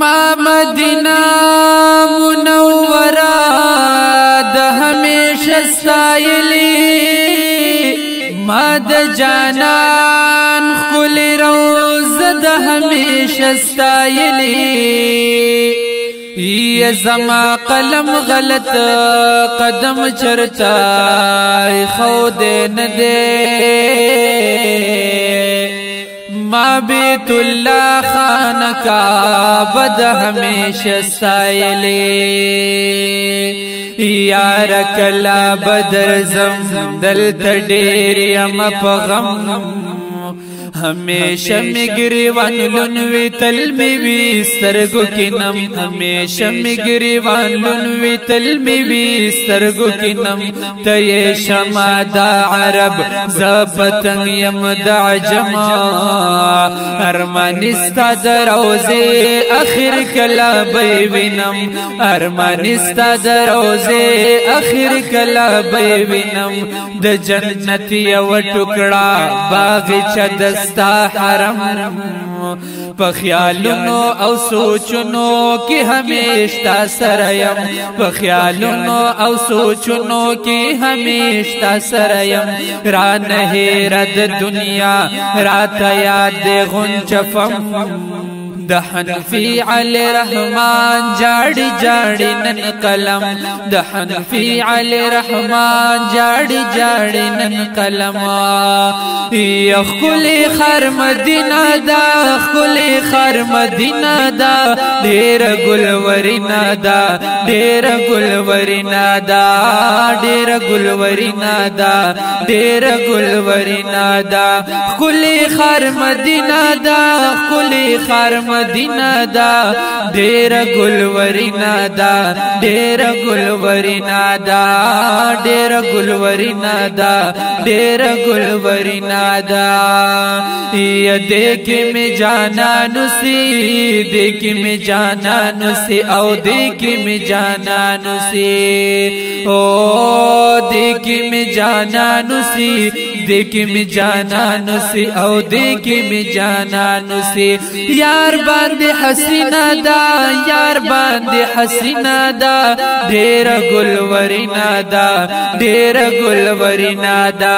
ما مدینہ منورہ د ہمیشہ ستایلی ما د جانان خلی روز د ہمیشہ ستایلی یہ زما قلم غلط قدم چرتا خود ندے ما بیت اللہ خان کا بد ہمیشہ ستایلی یار کلا بدر زم دلتا ډیر یم په غم ہمیشہ میں گریوان لنوی تل میں بھی سترگو کی نم ہمیشہ میں گریوان لنوی تل میں بھی سترگو کی نم تی شما دا عرب زبتن یم دا عجما ارمانستا دا روزے اخر کلا بیوینم ارمانستا دا روزے اخر کلا بیوینم دا جنت یو ٹکڑا باغ چدس حرم پخیالونو او سوچونو کی ہمیشہ سریم پخیالونو او سوچونو کی ہمیشہ سریم رانہی رد دنیا رات یاد غنچفم د حنفی علی رحمان جاڑی جاڑی نن قلم د حنفی علی رحمان جاڑی جاڑی نن قلم یخلی خر مدینہ دا خلی خر مدینہ دا دیر گلورینا دا دیر گلورینا دا دیر گلورینا دا دیر گلورینا دا خلی خر مدینہ دا خلی خر مدینہ دا دیر گلورینا دا دیر گلورینا دا دیر گلورینا دا دیر گلورینا دا یہ دیکھ میں جانا نسی دیکھ میں جانا نسی او دیکھ میں جانا نسی او دیکھ میں جانا نسی دیکھ میں جانا نسی او دیکھ میں جانا نسی یار باندې حسینہ دا یار باندې حسینہ دا ډیر گلورینا دا ډیر گلورینا دا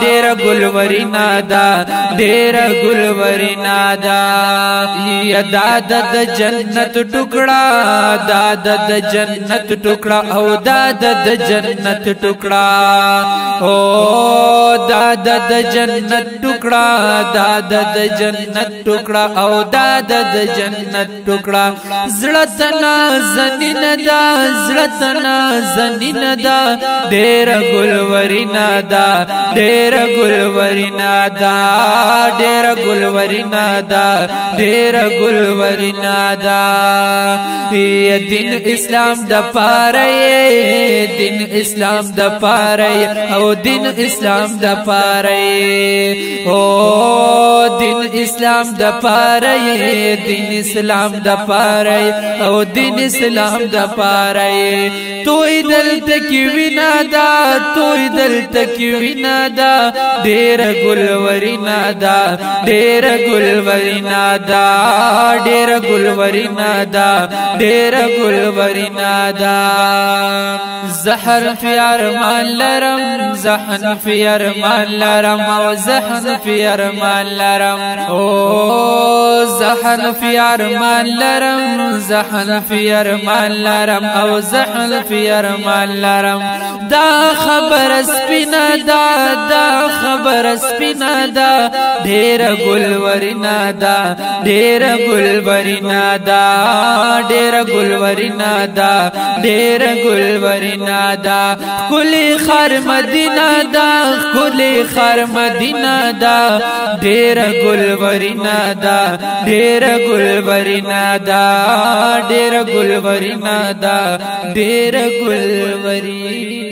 ډیر گلورینا دا ډیر گلورینا دا یا داد د جنت ټوکړه داد د جنت ټوکړه او داد د جنت ټوکړه او داد د جنت ټوکړه داد د جنت ټوکړه او داد د جنت ټوکړه زړتنا زنین دا زړتنا زنین دا ډیر گلورینا دا ډیر گلورینا دا ډیر گلورینا دا ډیر گلورینا دا یہ دین اسلام د پاره دین اسلام د پاره او دین اسلام د پاره او دین اسلام د پاره دین اسلام د پاره او دین اسلام د پاره توي دلته کی وینا دا توي دلته کی وینا دا ډیر گلورینا دا ډیر گلورینا دا ډیر گلورینا دا ډیر گلورینا دا زهر فی ارمان لرم زهن فی ارمان لرم او زهن فی ارمان لرم او زهن فی ارمان لرم زهن فی ارمان لرم او زهن فی ارمان لرم دا خبر سپینا دا دا خبر سپینا دا ډیر گلورینا دا ډیر گلورینا دا ډیر گلورینا دا ډیر گلورینا دا کلی خر مدینہ دا کلی خر مدینہ دا ډیر گلورینا دا ډیر گلورینا دا ډیر گلورینا دا ډیر گلورینا